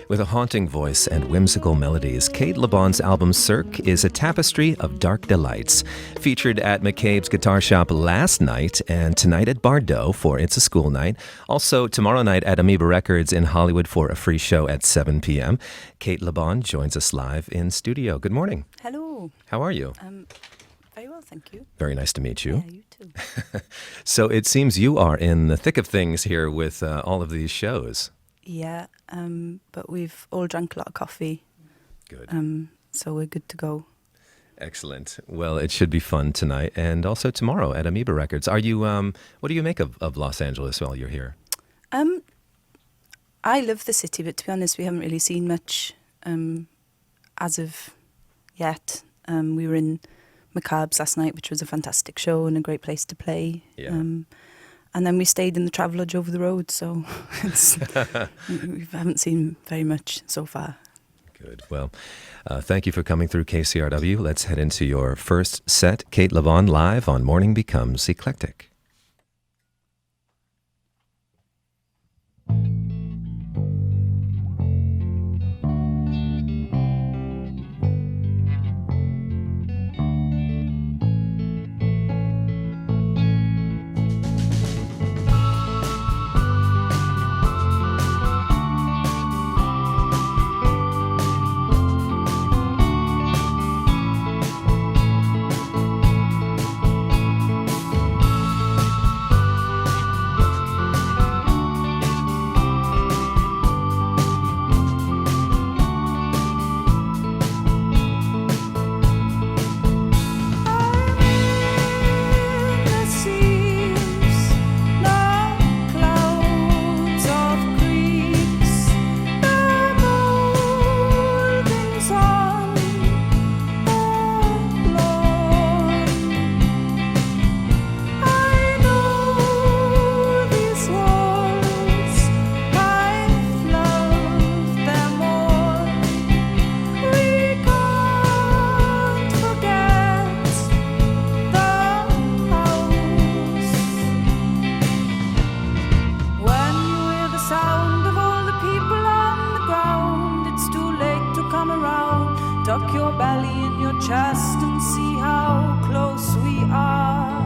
With a haunting voice and whimsical melodies, Cate LeBon's album Cyrk is a tapestry of dark delights. Featured at McCabe's Guitar Shop last night and tonight at Bardot for It's a School Night. Also tomorrow night at Amoeba Records in Hollywood for a free show at 7 p.m. Cate LeBon joins us live in studio. Good morning. Hello. How are you? Very well, thank you. Very nice to meet you. Yeah, you too. So it seems you are in the thick of things here with all of these shows. Yeah, but we've all drank a lot of coffee. Good. So we're good to go. Excellent. Well, it should be fun tonight and also tomorrow at Amoeba Records. Are you? What do you make of Los Angeles while you're here? I love the city, but to be honest, we haven't really seen much as of yet. We were in McCabe's last night, which was a fantastic show and a great place to play. Yeah. And then we stayed in the Travelodge over the road, so we haven't seen very much so far. Good. Well, thank you for coming through KCRW. Let's head into your first set. Cate LeBon live on Morning Becomes Eclectic. Tuck your belly in your chest and see how close we are.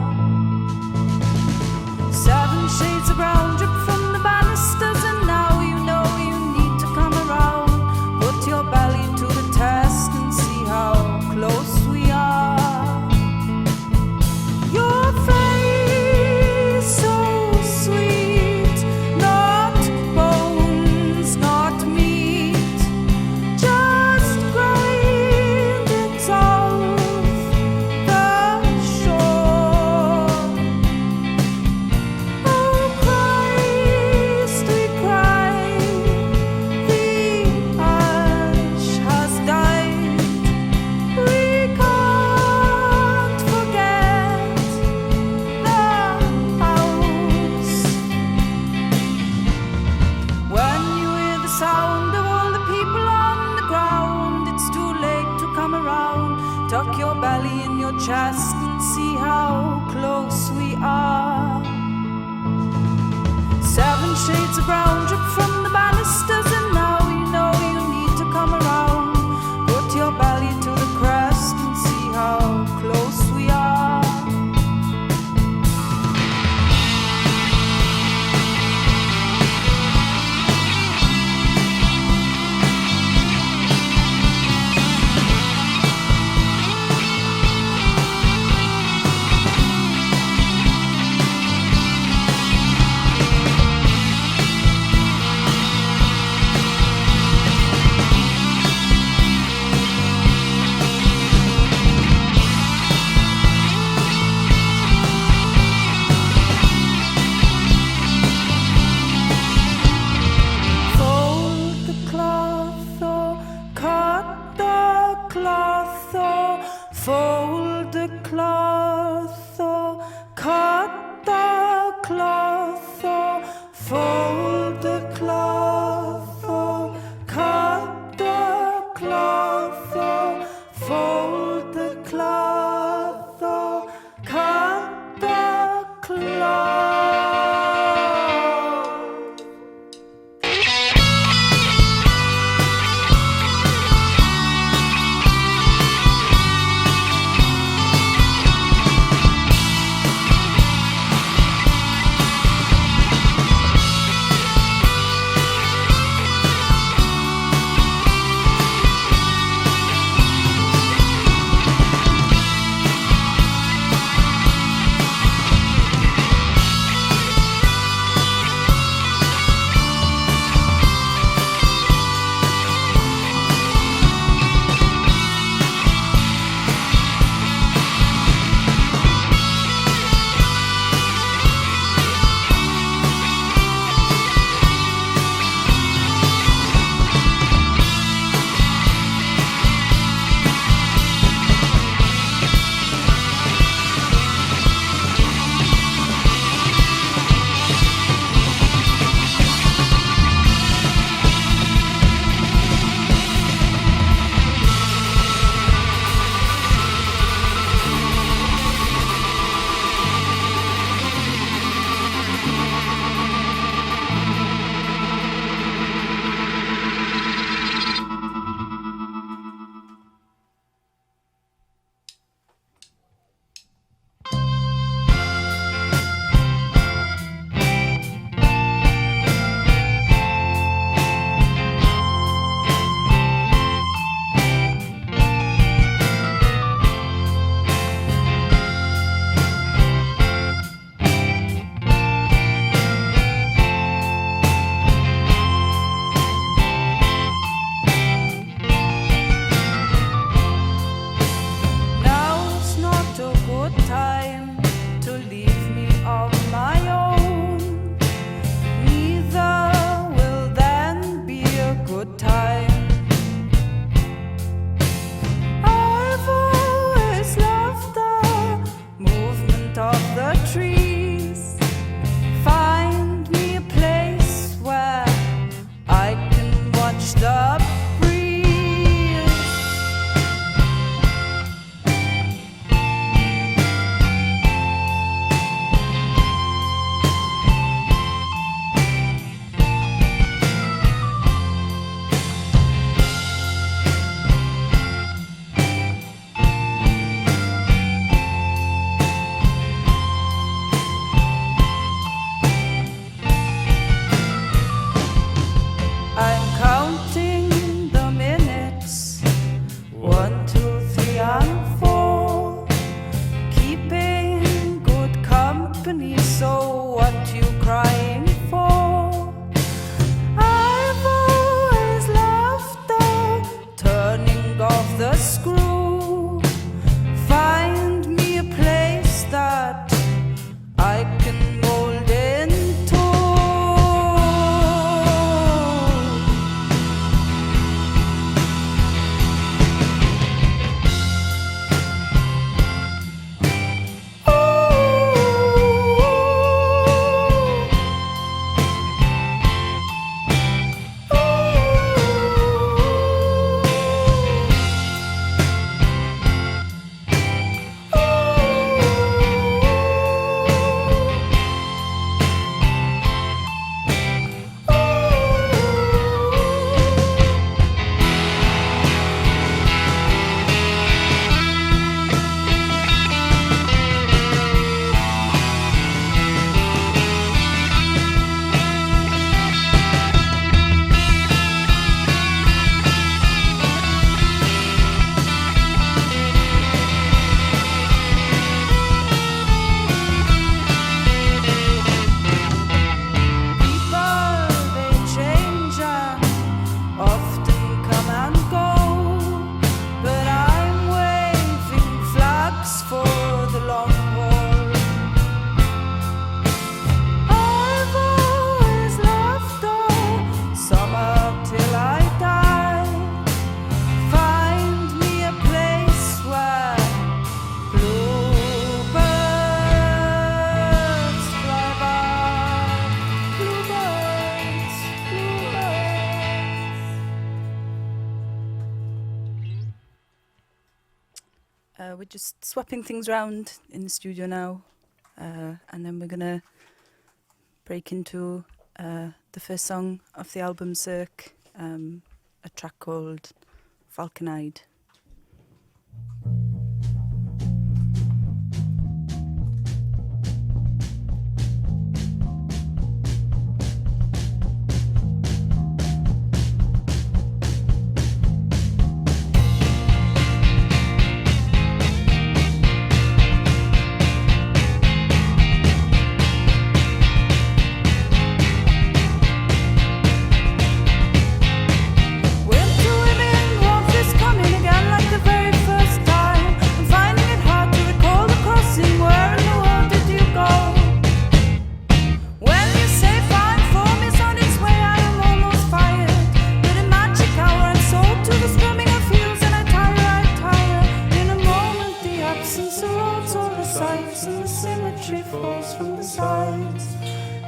7 shades of brown drip from the banisters, and now you know you need to come around. Put your belly to the test and see how close we are. Your face so sweet, not bones, not meat, just grindings off the shore. Oh Christ, we cry, the ash has died. We can't forget the house. When you hear the sound of all the people on the ground, it's too late to come around. Tuck your belly in your chest and see how close we are. 7 shades of brown drip from the banisters, and now you know you need to come around. Put your belly to the crest and see how close we are. Fold the cloth, oh, cut the cloth, oh, fold the cloth, oh, cut the cloth, oh, fold the cloth, oh, cut the cloth, oh, fold the cloth, oh, cut the cloth. know what you're crying for. I've always loved the turning of the screw. Find me a place that I can mold into. We're just swapping things around in the studio now, and then we're gonna break into the first song of the album Cyrk, a track called Falcon Eyed.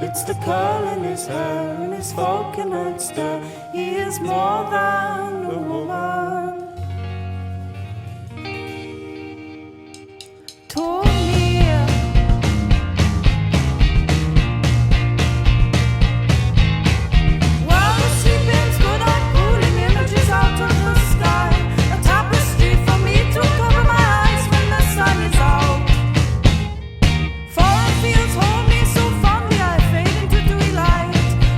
It's the curl in his hair and his Falcon Eyed stare. He is more than a woman. Told me while the sleeping's good, I'm pulling images out of the sky. A tapestry for me to cover my eyes when the sun is out. Foreign fields hold me so fondly, I fade into dewy light.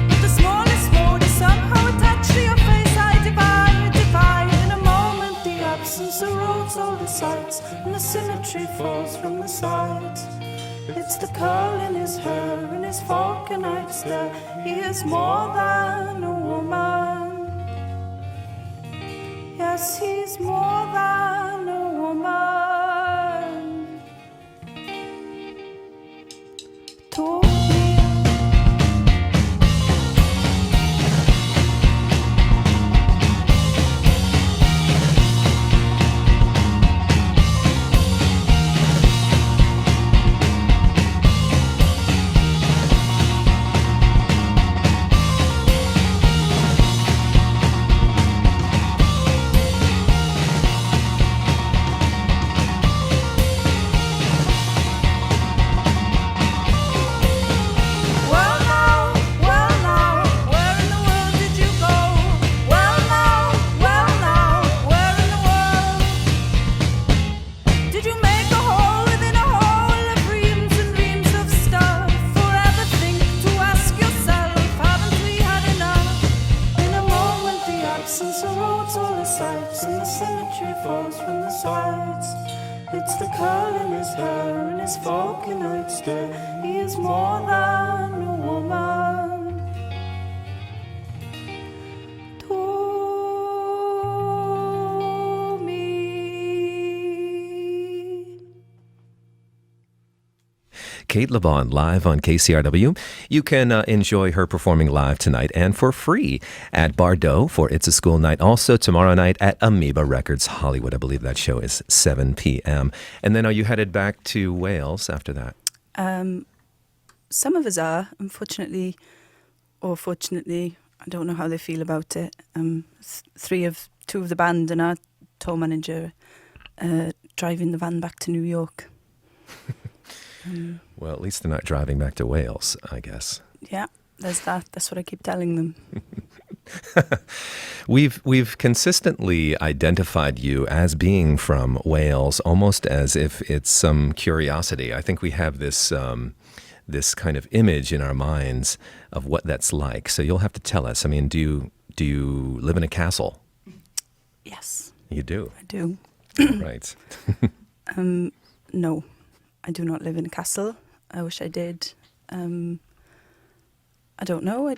But the smallest mold is somehow attached to your face. I divide. In a moment the absence erodes all the sights, and the symmetry falls from the sides. It's the curl in his hair and his Falcon Eyed stare. He is more than a woman. Yes, he's more than a woman. Told me Cate LeBon live on KCRW. You can enjoy her performing live tonight and for free at Bardot for It's a School Night. Also tomorrow night at Amoeba Records Hollywood. I believe that show is 7 p.m. And then are you headed back to Wales after that? Some of us are, unfortunately, or fortunately, I don't know how they feel about it. Two of the band and our tour manager driving the van back to New York. Well, at least they're not driving back to Wales, I guess. Yeah, there's that. That's what I keep telling them. We've consistently identified you as being from Wales, almost as if it's some curiosity. I think we have this this kind of image in our minds of what that's like. So you'll have to tell us. I mean, do you live in a castle? Yes. You do? I do. Right. No, I do not live in a castle. I wish I did. I don't know.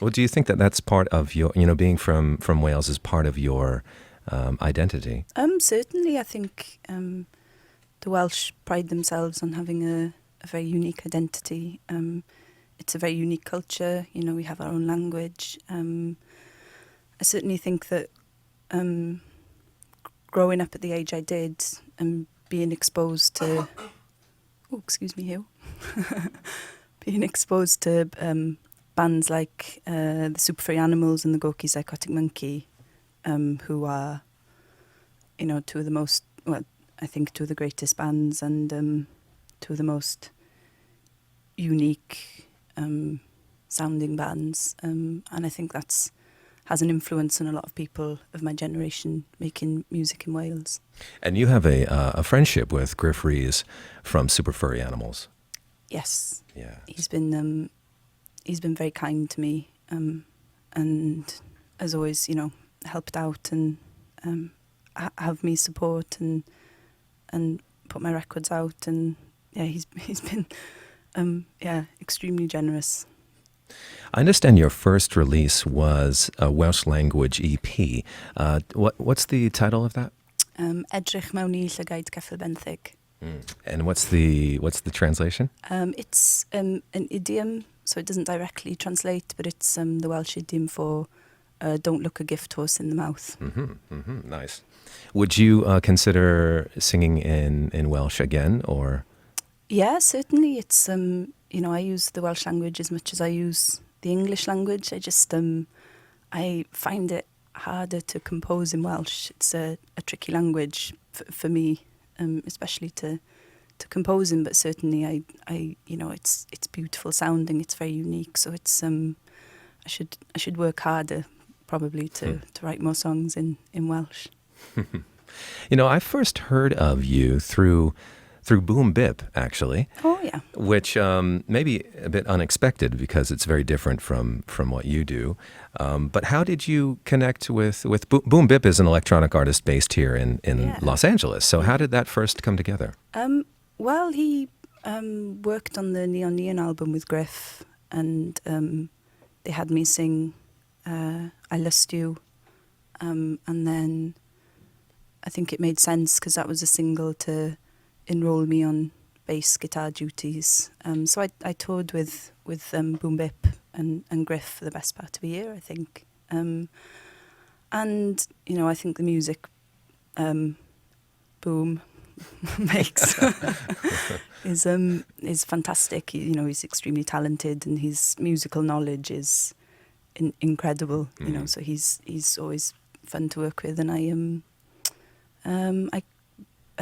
Well, do you think that that's part of your, being from Wales is part of your identity? Certainly, I think the Welsh pride themselves on having a very unique identity. It's a very unique culture. We have our own language. I certainly think that growing up at the age I did and being exposed to, being exposed to bands like the Superfurry Animals and the Gorky Psychotic Monkey, who are, two of the most, I think two of the greatest bands and two of the most unique sounding bands. And I think that's has an influence on a lot of people of my generation making music in Wales. And you have a friendship with Griff Rhys from Superfurry Animals. Yes. Yeah. He's been very kind to me, and has always, helped out and have me support and put my records out, and he's been extremely generous. I understand your first release was a Welsh language EP. What's the title of that? Edrych mewn I llygaid ceffyl benthyg. And what's the translation? It's an idiom, so it doesn't directly translate, but it's the Welsh idiom for don't look a gift horse in the mouth. Nice. Would you consider singing in Welsh again, or? Yeah, certainly. It's I use the Welsh language as much as I use the English language. I just I find it harder to compose in Welsh. It's a tricky language for me, especially to compose in. But certainly, I it's beautiful sounding. It's very unique. So it's I should work harder probably to write more songs in Welsh. I first heard of you through Boom Bip, actually. Oh, yeah. Which may be a bit unexpected because it's very different from what you do. But how did you connect with Boom Bip is an electronic artist based here in Los Angeles. So how did that first come together? Well, he worked on the Neon Neon album with Griff, and they had me sing I Lust You. And then I think it made sense because that was a single to enroll me on bass guitar duties. So I toured with Boom Bip and Griff for the best part of a year, I think. And I think the music Boom makes is fantastic. He's extremely talented, and his musical knowledge is incredible. So he's always fun to work with,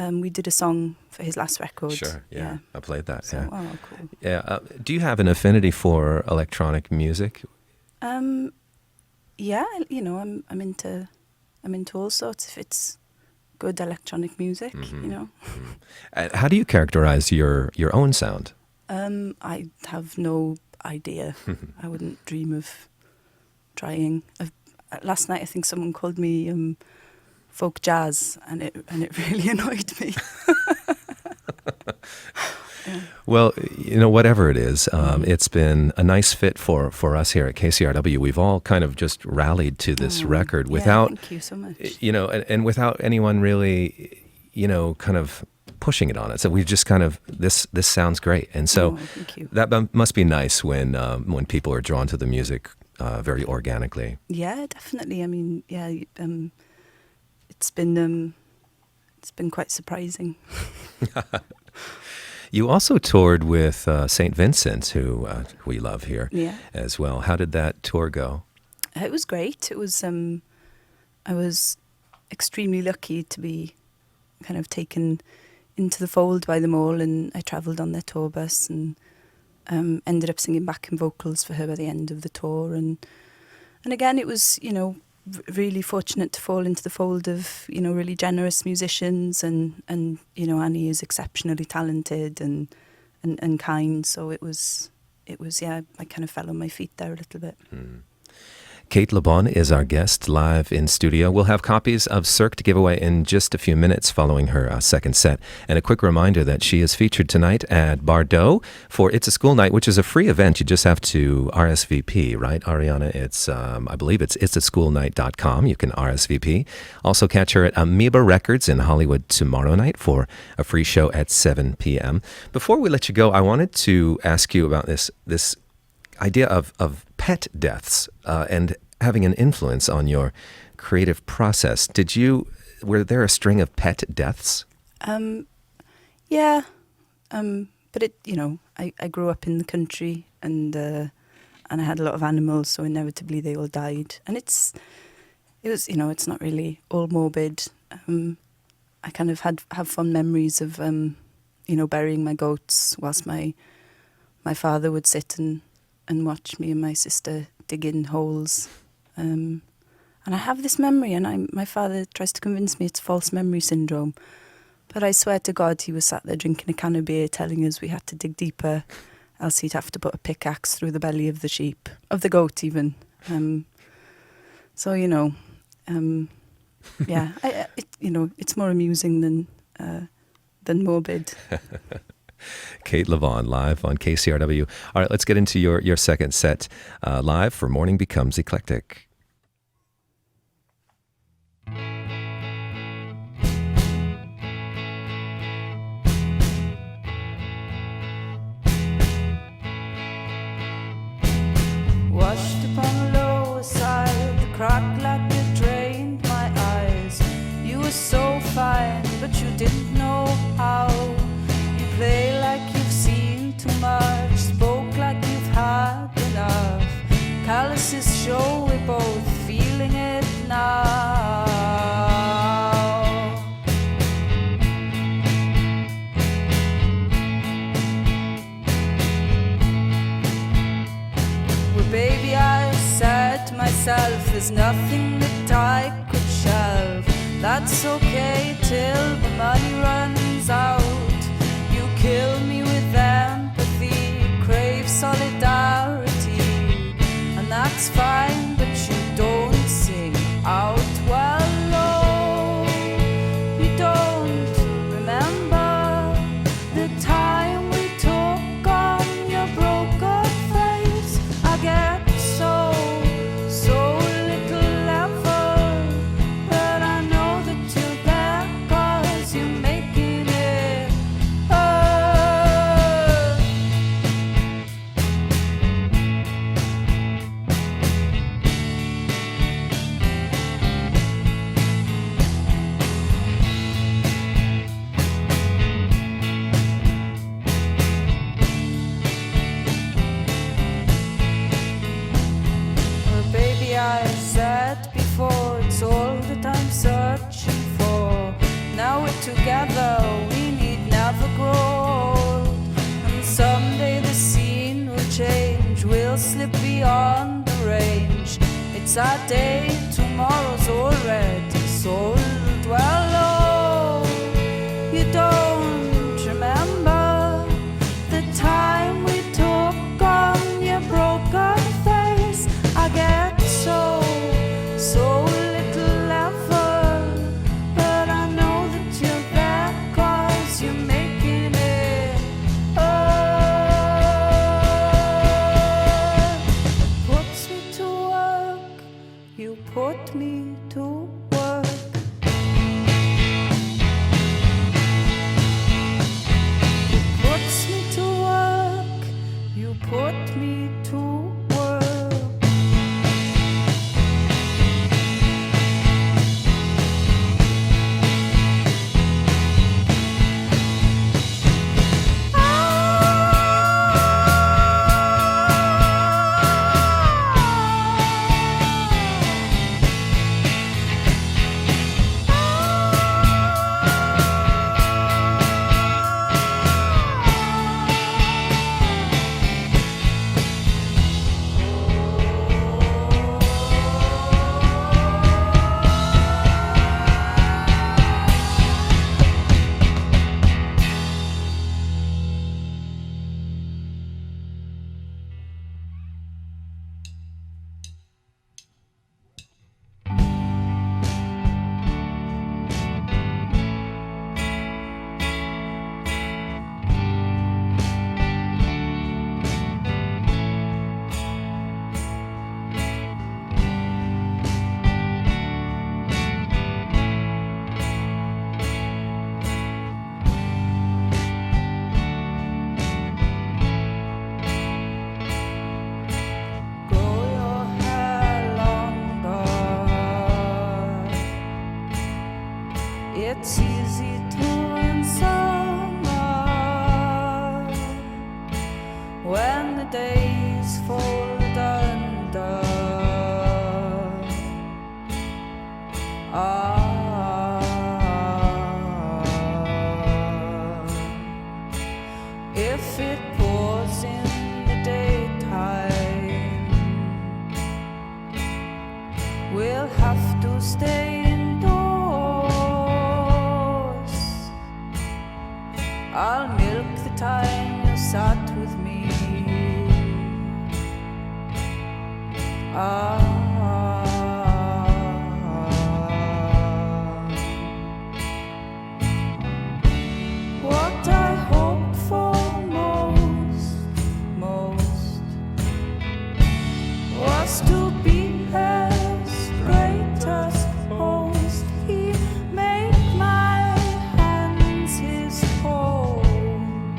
and we did a song for his last record. Sure, yeah. I played that. So, yeah. Oh, cool. Yeah. Do you have an affinity for electronic music? Yeah. I'm into all sorts. If it's good electronic music, How do you characterize your own sound? I have no idea. I wouldn't dream of trying. Last night, I think someone called me folk jazz, and it really annoyed me. Yeah. Well, whatever it is, it's been a nice fit for us here at KCRW. We've all kind of just rallied to this record without, thank you so much. And without anyone really, kind of pushing it on us. So we've just kind of this sounds great, and so thank you. that must be nice when people are drawn to the music very organically. Yeah, definitely. I mean, it's been quite surprising. You also toured with St. Vincent, who we love here as well. How did that tour go? It was great. It was. I was extremely lucky to be kind of taken into the fold by them all, and I travelled on their tour bus and ended up singing backing vocals for her by the end of the tour. And again, it was, really fortunate to fall into the fold of, really generous musicians, and Annie is exceptionally talented and kind. So it was I kind of fell on my feet there a little bit. Cate Le Bon is our guest live in studio. We'll have copies of Cyrk to give away in just a few minutes following her second set. And a quick reminder that she is featured tonight at Bardot for It's a School Night, which is a free event. You just have to RSVP, right, Ariana? It's, I believe it's itsaschoolnight.com. You can RSVP. Also catch her at Amoeba Records in Hollywood tomorrow night for a free show at 7 p.m. Before we let you go, I wanted to ask you about this idea of pet deaths and having an influence on your creative process. Were there a string of pet deaths? Yeah, but I grew up in the country, and I had a lot of animals, so inevitably they all died. And it was it's not really all morbid. I kind of have fond memories of burying my goats whilst my father would sit and watch me and my sister dig in holes. And I have this memory, and my father tries to convince me it's false memory syndrome. But I swear to God, he was sat there drinking a can of beer telling us we had to dig deeper, else he'd have to put a pickaxe through the belly of the goat even. So, it's more amusing than morbid. Cate Le Bon live on KCRW. All right, let's get into your second set live for Morning Becomes Eclectic. Washed upon the lower side, the crack like it drained my eyes. You were so fine, but you didn't know how. You play like you've seen too much, spoke like you've had enough. Calluses show we're both feeling it now. Well, baby, I said to myself, there's nothing that I could shelve. That's okay till the money runs out. You kill me with empathy, crave solidarity, and that's fine, but you don't sing out well. Oh, you don't remember the time we took on your broken face. I get so little effort, but I know that you're there 'cause you're making it. Well, baby, I said before, it's all that I'm searching for. Now we're together, we need never grow old. And someday the scene will change, we'll slip beyond the range. It's our day, tomorrow's already sold. Well, oh, you don't remember the time we took on your broken face. I get so little effort, but I know that you're there 'cause you're making it. Puts me to work, you put me to work. days fold under. If it pours in the daytime, we'll have to stay indoors. I'll milk the time you sat with me. What I hope for most was to be his greatest host. He made my hands his home,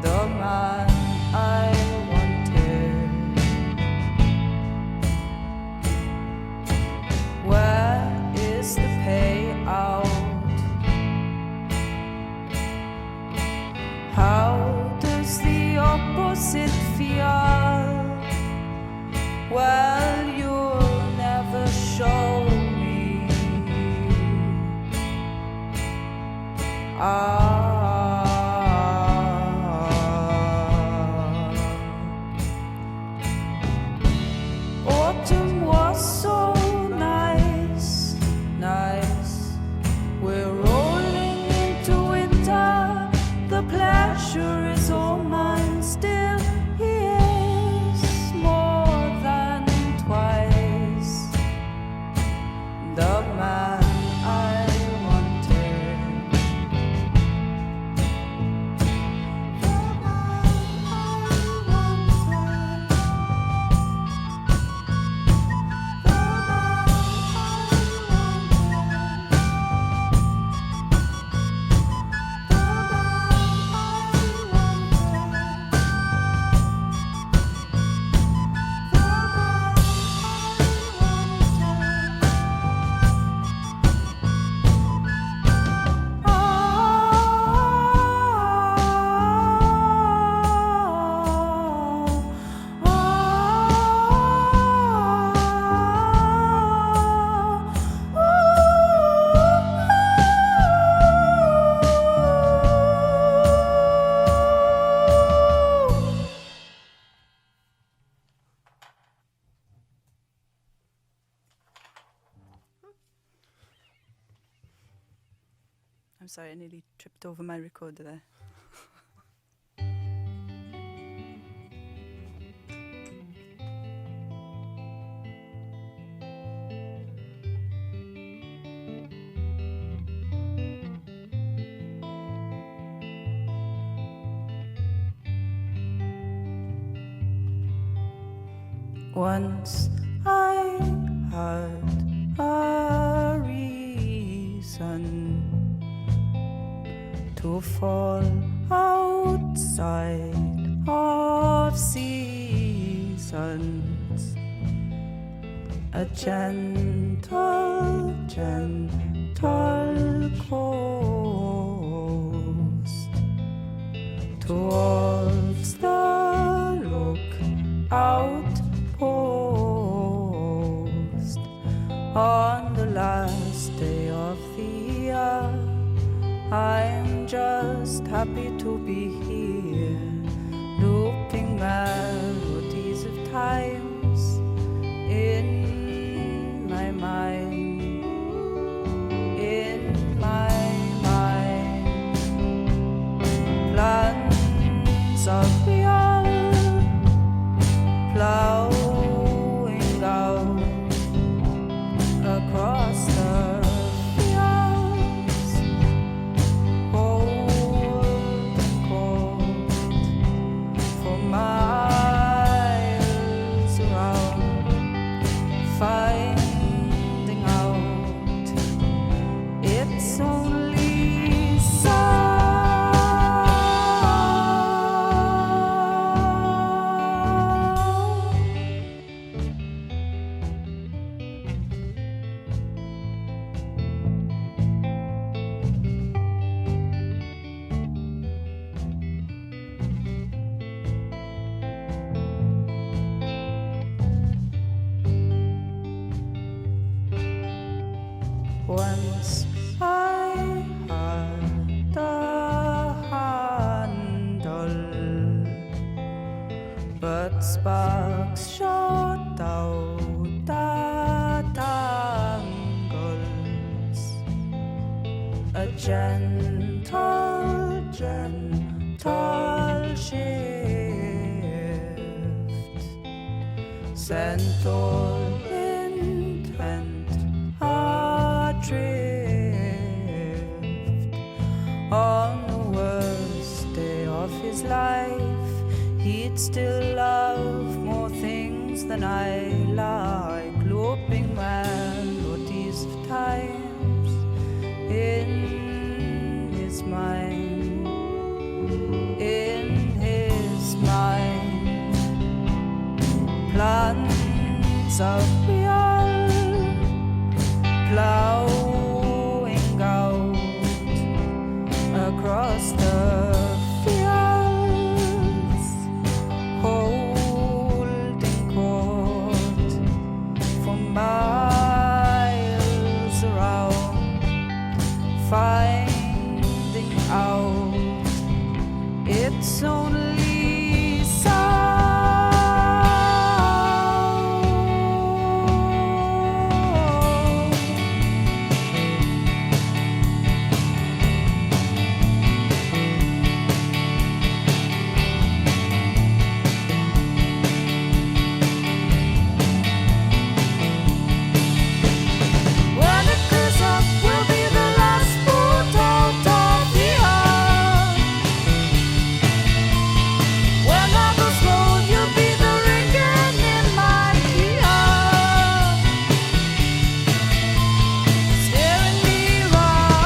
the man I wanted. Where is the payout? How does the opposite feel? Well, you'll never show me. Autumn was so nice, nice. We're rolling into winter. The pleasure is all mine still. He is more than twice the man I wanted. The man I wanted. The man I'm sorry, I nearly tripped over my recorder there. Once I had a reason to fall outside of seasons, a gentle, gentle coast towards the lookout post on the last day of the year. I'm just happy to be here, looping melodies of times in my mind, in my mind. Plans of beyond, plowing out across the finding out it's only I had the handle, but sparks shot out the tangles. A gentle, gentle shift sent all intent adrift. On the worst day of his life, he'd still love more things than I, like looping melodies of times in his mind, in his mind. Plans of real plowing out across the fields, holding court for miles around, finding out it's only sound. When it clears up, we'll be the last boat out of the earth. When others roll, you'll be the ringing in my ear, steering me right.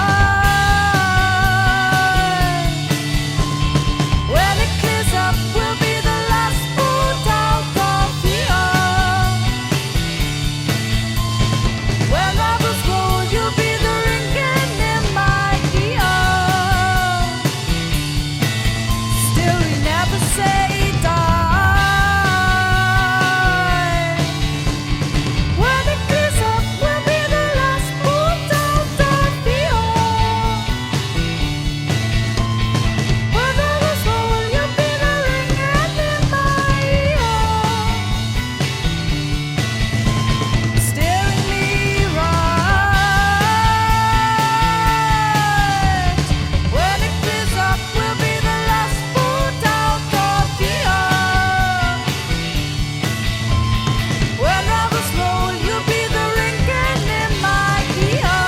When it clears up, we'll be the last boat out of the earth. When others roll, you'll be the ringing in my ear. Still, we never say die. When it clears up, we'll be the last boat out of the earth. When others roll, you'll be the ringing in my ear, steering me right. When it clears up, we'll be the last boat out of the earth. When others roll, you'll be the ringing in my ear.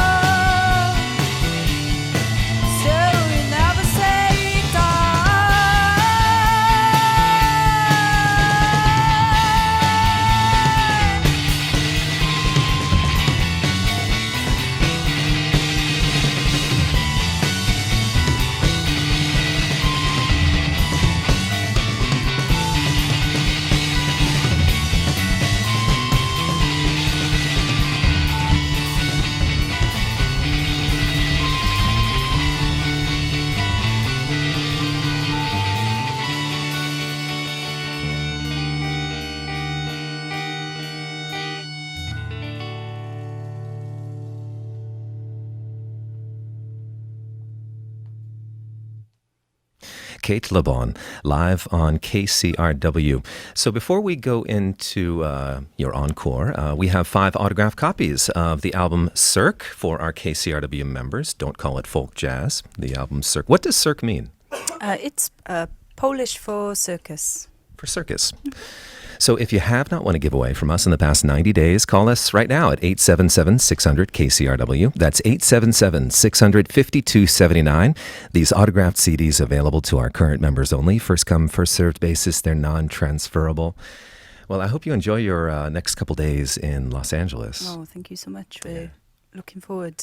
Still, we never say Cate LeBon, live on KCRW. So before we go into your encore, we have 5 autographed copies of the album Cyrk for our KCRW members. Don't call it folk jazz, the album Cyrk. What does Cyrk mean? It's Polish for circus. For circus. So if you have not won a giveaway from us in the past 90 days, call us right now at 877-600-KCRW. That's 877-600-5279. These autographed CDs available to our current members only. First come, first served basis. They're non-transferable. Well, I hope you enjoy your next couple days in Los Angeles. Oh, thank you so much. We're looking forward,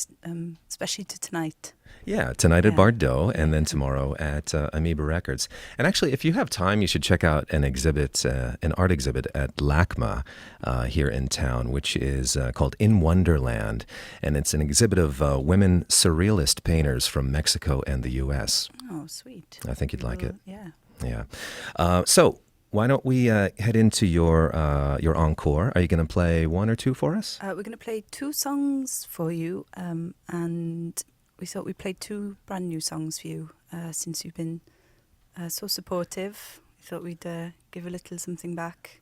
especially to tonight. Yeah, tonight at Bardot and then tomorrow at Amoeba Records. And actually, if you have time, you should check out an exhibit, an art exhibit at LACMA here in town, which is called In Wonderland. And it's an exhibit of women surrealist painters from Mexico and the U.S. Oh, sweet. I think you'd like it. Yeah. Yeah. So why don't we head into your encore? Are you going to play one or two for us? We're going to play 2 songs for you, and we thought we'd play 2 brand new songs for you since you've been so supportive. We thought we'd give a little something back.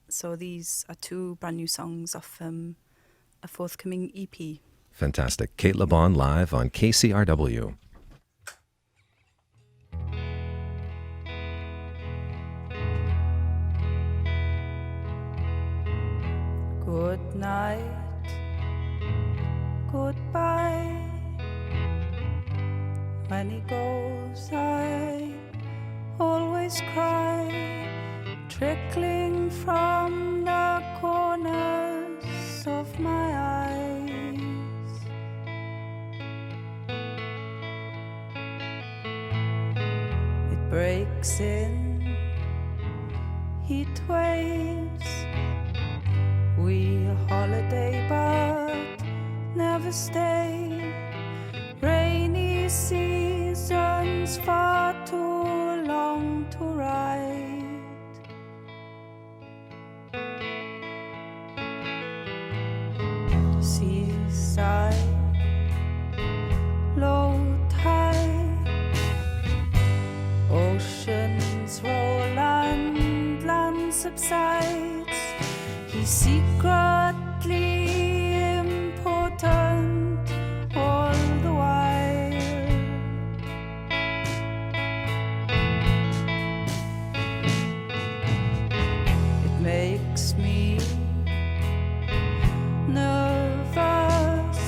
So these are 2 brand new songs off a forthcoming EP. Fantastic. Cate Le Bon live on KCRW. Good night, goodbye. When he goes, I always cry, trickling from the corners of my eyes. It breaks in heat waves. We holiday but never stay. Rainy seasons far too long to ride. Seaside, low tide, oceans roll and land subsides. He's secretly important all the while. It makes me nervous.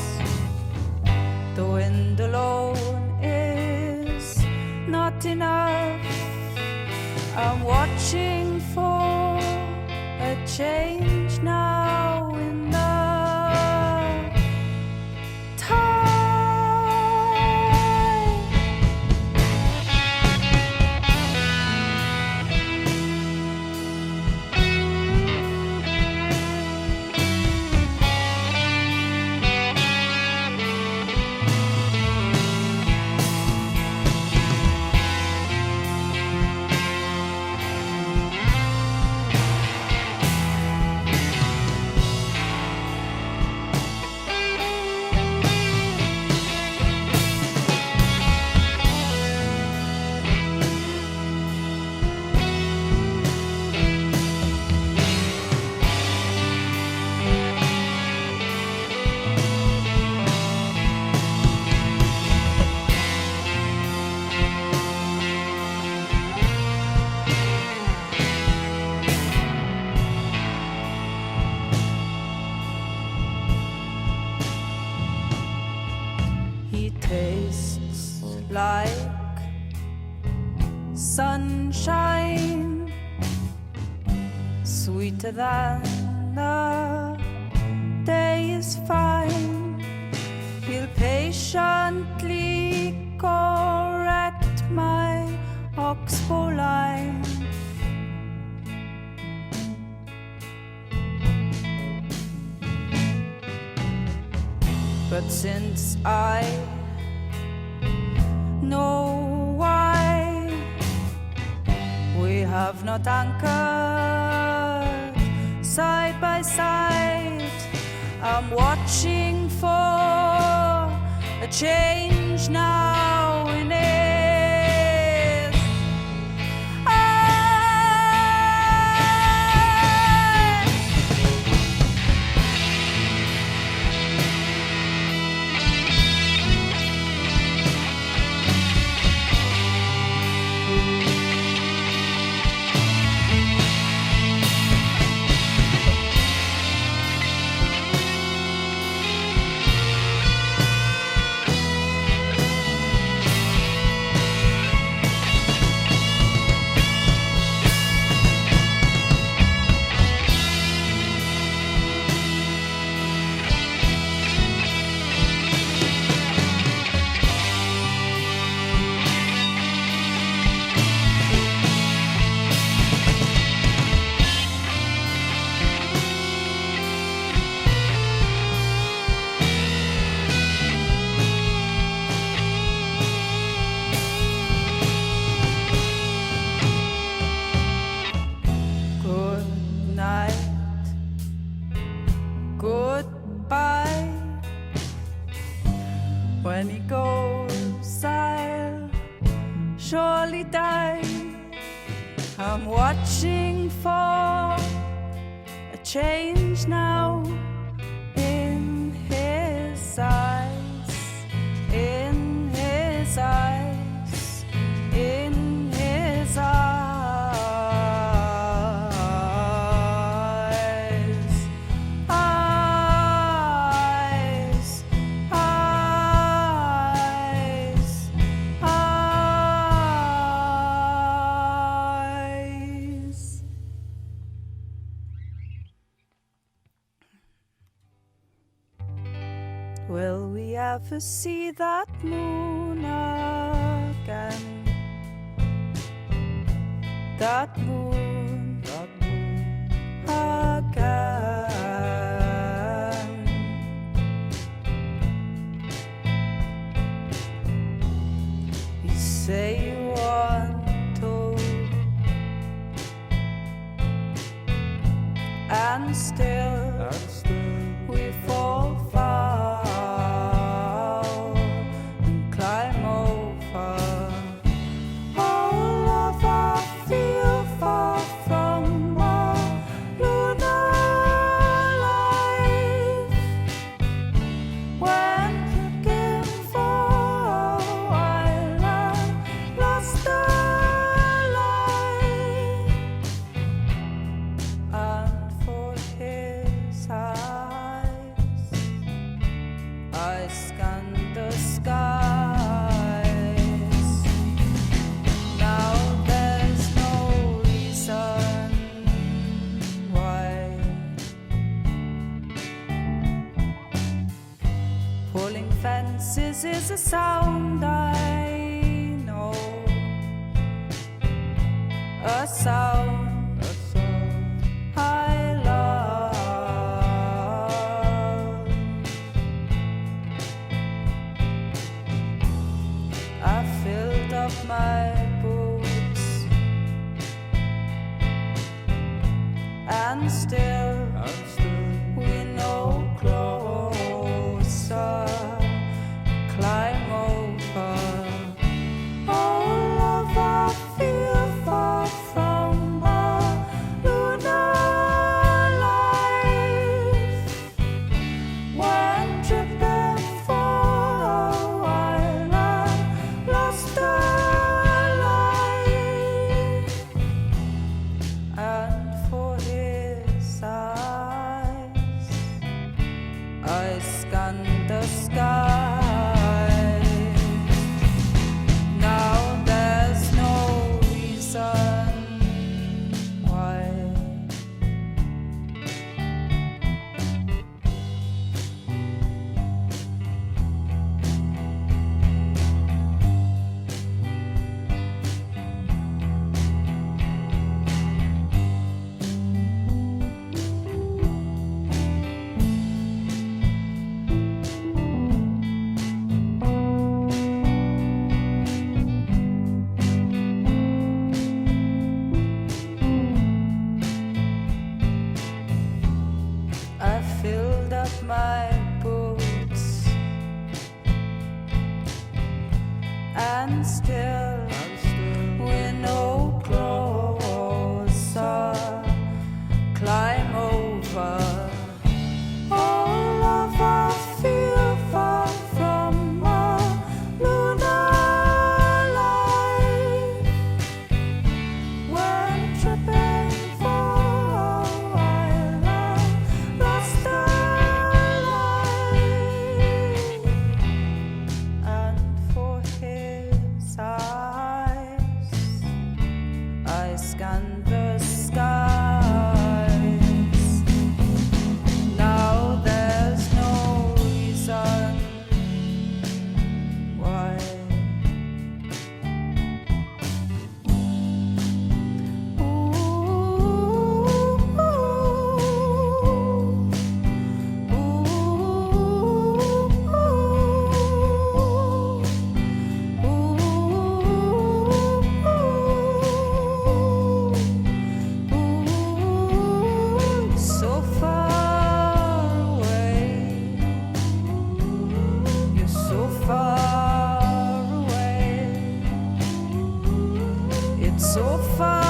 The wind alone is not enough. I'm watching for a change now in the tastes like sunshine, sweeter than the day is fine. He'll patiently correct my oxbow line. But since I know why we have not anchored side by side, I'm watching for a change now in his I'm watching for a change now in his eyes, in his eyes, in his eyes. Will we ever see that moon again? That moon again. You say you want to, and still we fall far. This is a sound I know, a sound I love. I filled up my boots, and still we know closer. Climb over all of our feel far from our lunar life. When tripping for a while, I lost a life, and for his eyes I scanned the sky. My boots, and still we're no closer. Climb over all of our feel far from our lunar life. When tripping for a while, I lost a scan the skies. Now there's no reason why. So far